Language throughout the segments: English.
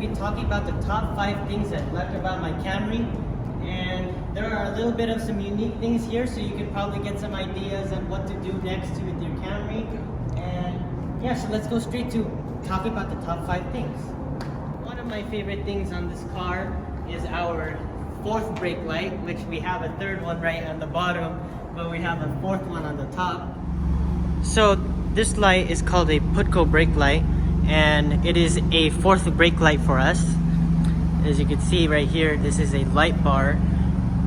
be talking about the top 5 things I liked about my Camry. And there are a little bit of some unique things here, so you can probably get some ideas on what to do next with your Camry. And yeah, so let's go straight to talking about the top 5 things. One of my favorite things on this car is our 4th brake light, which we have a 3rd one right on the bottom, but we have a 4th one on the top. So this light is called a Putco brake light, and it is a 4th brake light for us. As you can see right here, this is a light bar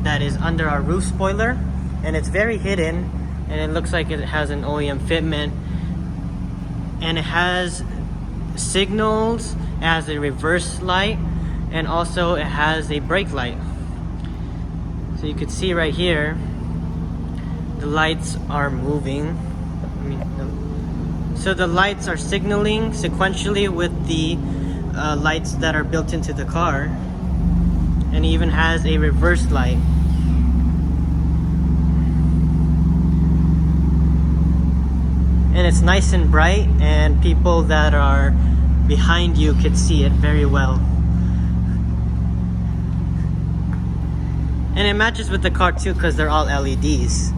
that is under our roof spoiler, and it's very hidden, and it looks like it has an OEM fitment, and it has signals, it has a reverse light, and also it has a brake light. So you can see right here, the lights are moving. So the lights are signaling sequentially with the lights that are built into the car, and it even has a reverse light. And it's nice and bright, and people that are behind you can see it very well. And it matches with the car too, because they're all LEDs.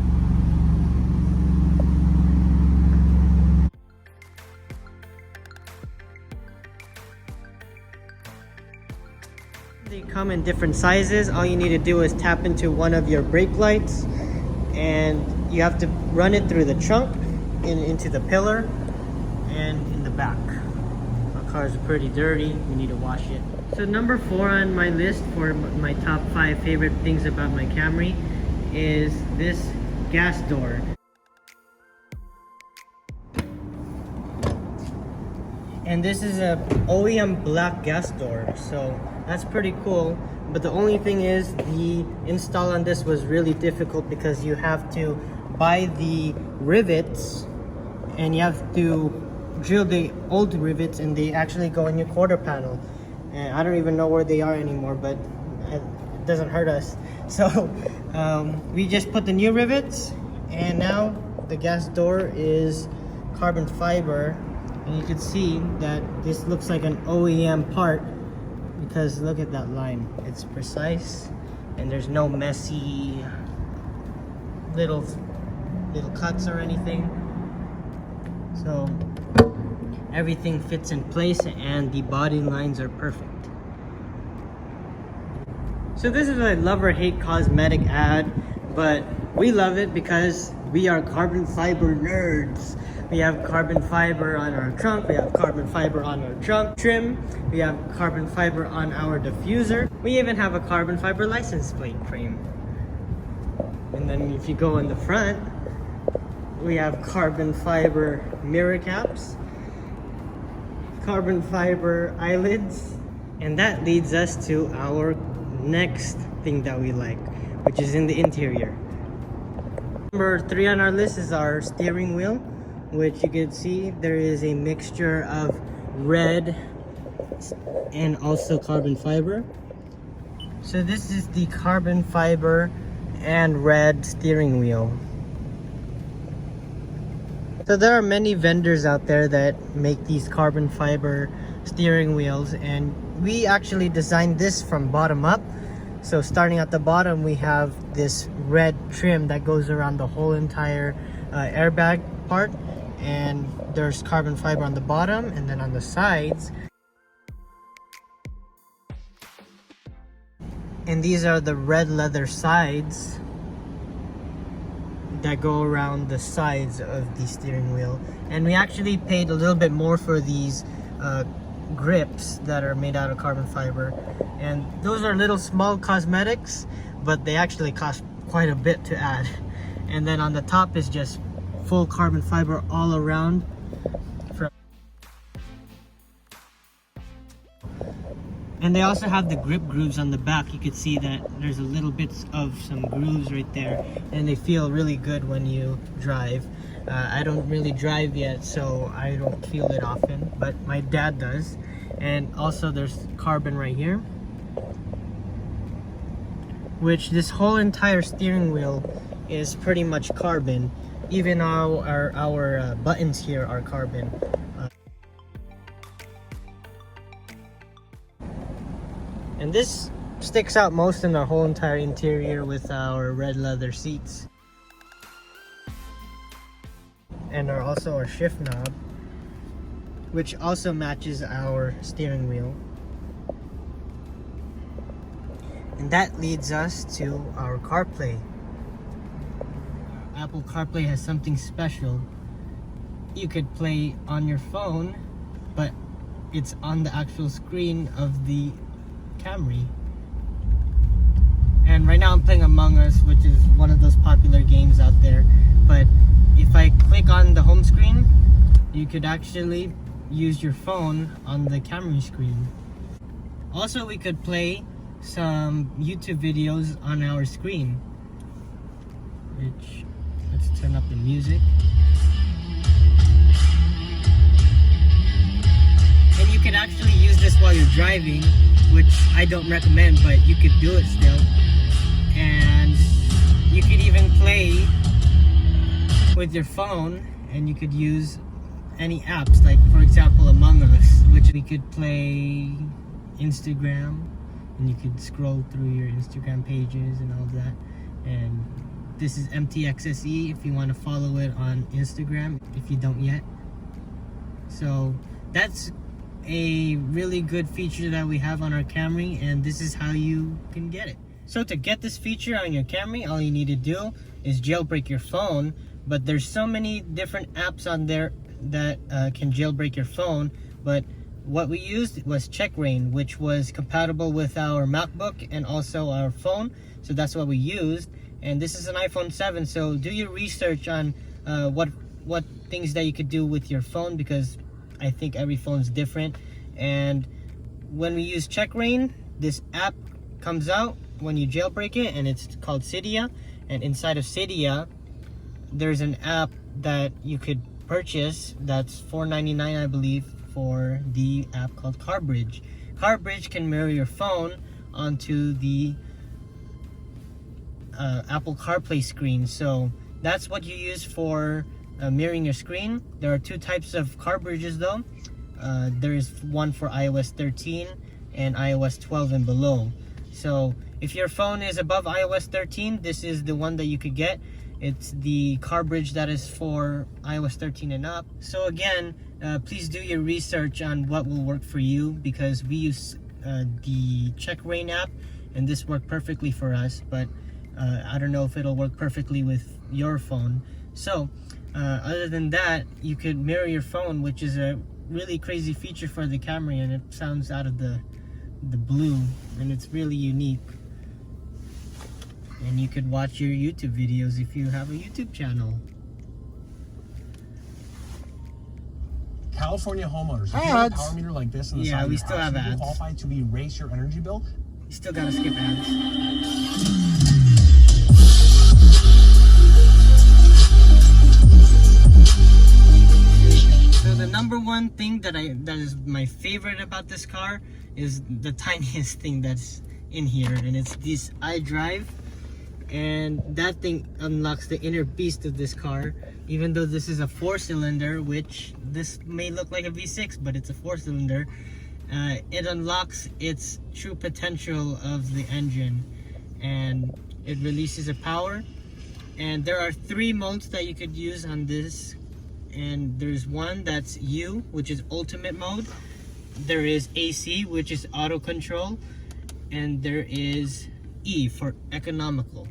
They come in different sizes. All you need to do is tap into one of your brake lights, and you have to run it through the trunk into the pillar and in the back. Our car is pretty dirty, we need to wash it. So number 4 on my list for my top 5 favorite things about my Camry is this gas door. And this is a OEM black gas door, so that's pretty cool. But the only thing is, the install on this was really difficult because you have to buy the rivets, and you have to drill the old rivets, and they actually go in your quarter panel. And I don't even know where they are anymore, but it doesn't hurt us. So we just put the new rivets, and now the gas door is carbon fiber. And you can see that this looks like an OEM part, because look at that line. It's precise, and there's no messy little cuts or anything. So everything fits in place, and the body lines are perfect. So this is a love or hate cosmetic ad, but we love it because we are carbon fiber nerds. We have carbon fiber on our trunk, we have carbon fiber on our trunk trim, we have carbon fiber on our diffuser. We even have a carbon fiber license plate frame. And then if you go in the front, we have carbon fiber mirror caps, carbon fiber eyelids, and that leads us to our next thing that we like, which is in the interior. Number 3 on our list is our steering wheel, which you can see there is a mixture of red and also carbon fiber. So this is the carbon fiber and red steering wheel. So there are many vendors out there that make these carbon fiber steering wheels, and we actually designed this from bottom up. So starting at the bottom, we have this red trim that goes around the whole entire airbag part, and there's carbon fiber on the bottom, and then on the sides. And these are the red leather sides that go around the sides of the steering wheel. And we actually paid a little bit more for these grips that are made out of carbon fiber, and those are little small cosmetics, but they actually cost quite a bit to add. And then on the top is just full carbon fiber all around. And they also have the grip grooves on the back. You can see that there's a little bits of some grooves right there, and they feel really good when you drive. I don't really drive yet, so I don't feel it often, but my dad does. And also there's carbon right here, which this whole entire steering wheel is pretty much carbon. Even our buttons here are carbon. And this sticks out most in the whole entire interior with our red leather seats. And also our shift knob, which also matches our steering wheel. And that leads us to our CarPlay. Apple CarPlay has something special. You could play on your phone, but it's on the actual screen of the Camry. And right now I'm playing Among Us, which is one of those popular games out there. But if I click on the home screen, you could actually use your phone on the Camry screen. Also, we could play some YouTube videos on our screen, which, let's turn up the music. And you can actually use this while you're driving, which I don't recommend, but you could do it still. And you could even play with your phone, and you could use any apps, like for example Among Us, which we could play Instagram, and you could scroll through your Instagram pages and all of that. And this is MTXSE if you want to follow it on Instagram, if you don't yet. So that's a really good feature that we have on our Camry, and this is how you can get it. So to get this feature on your Camry, all you need to do is jailbreak your phone. But there's so many different apps on there that can jailbreak your phone. But what we used was CheckRain, which was compatible with our MacBook and also our phone. So that's what we used. And this is an iPhone 7, so do your research on what things that you could do with your phone, because I think every phone's different. And when we use CheckRain, this app comes out when you jailbreak it, and it's called Cydia. And inside of Cydia, there's an app that you could purchase that's $4.99, I believe, for the app called CarBridge. CarBridge can mirror your phone onto the Apple CarPlay screen. So that's what you use for mirroring your screen. There are two types of CarBridges though. There is one for iOS 13 and iOS 12 and below. So if your phone is above iOS 13, this is the one that you could get. It's the CarBridge that is for iOS 13 and up. So again, please do your research on what will work for you, because we use the CheckRain app, and this worked perfectly for us, but I don't know if it'll work perfectly with your phone. So other than that, you could mirror your phone, which is a really crazy feature for the Camry, and it sounds out of the blue, and it's really unique. And you could watch your YouTube videos if you have a YouTube channel. California homeowners, if you have a power meter like this in the side of your house, you qualify to erase your energy bill. You still gotta skip ads. So the number one thing that is my favorite about this car is the tiniest thing that's in here, and it's this iDrive. And that thing unlocks the inner beast of this car. Even though this is a 4-cylinder, which this may look like a V6, but it's a 4-cylinder, it unlocks its true potential of the engine, and it releases a power. And there are 3 modes that you could use on this, and there's one that's U, which is ultimate mode. There is AC, which is auto control, and there is E for economical.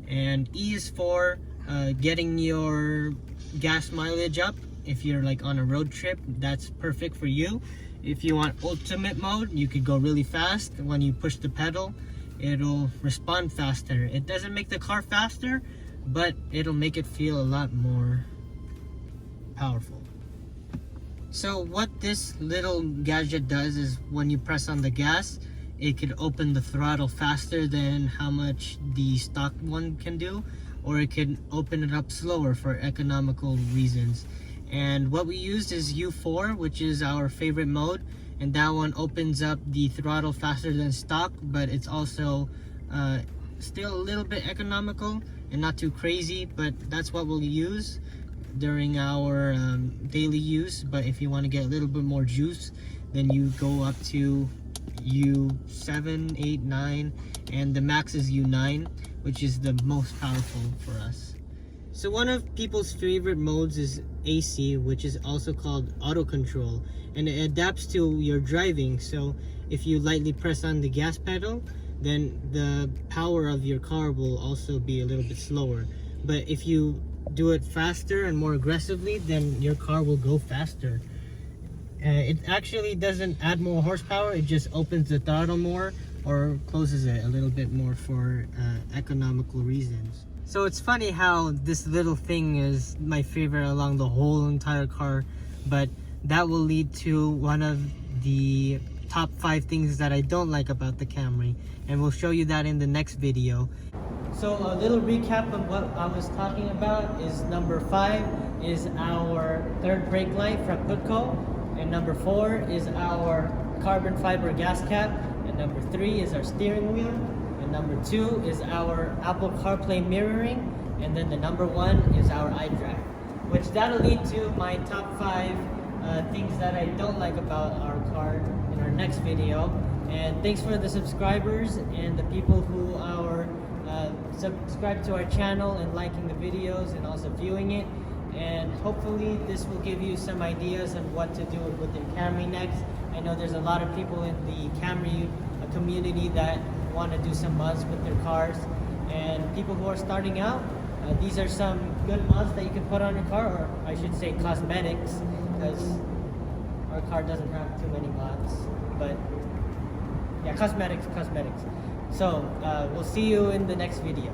And E is for getting your gas mileage up. If you're like on a road trip, that's perfect for you. If you want ultimate mode, you could go really fast. When you push the pedal, it'll respond faster. It doesn't make the car faster, but it'll make it feel a lot more powerful. So what this little gadget does is when you press on the gas, it could open the throttle faster than how much the stock one can do, or it could open it up slower for economical reasons. And what we used is U4, which is our favorite mode, and that one opens up the throttle faster than stock, but it's also still a little bit economical and not too crazy, but that's what we'll use during our daily use. But if you want to get a little bit more juice, then you go up to U7, 8, 9, and the max is U9, which is the most powerful for us. So one of people's favorite modes is AC, which is also called auto control, and it adapts to your driving. So if you lightly press on the gas pedal, then the power of your car will also be a little bit slower. But if you do it faster and more aggressively, then your car will go faster. It actually doesn't add more horsepower, it just opens the throttle more or closes it a little bit more for economical reasons. So it's funny how this little thing is my favorite along the whole entire car, but that will lead to one of the top 5 things that I don't like about the Camry, and we'll show you that in the next video. So a little recap of what I was talking about is number 5 is our third brake light from Putco, and number 4 is our carbon fiber gas cap, and number 3 is our steering wheel, and number 2 is our Apple CarPlay mirroring, and then the number 1 is our iDrive, which that'll lead to my top 5 things that I don't like about our car in our next video. And thanks for the subscribers and the people who are subscribed to our channel and liking the videos and also viewing it. And hopefully this will give you some ideas on what to do with your Camry next. I know there's a lot of people in the Camry community that want to do some mods with their cars, and people who are starting out, these are some good mods that you can put on your car, or I should say cosmetics, because our car doesn't have too many mods, but yeah, cosmetics. So we'll see you in the next video.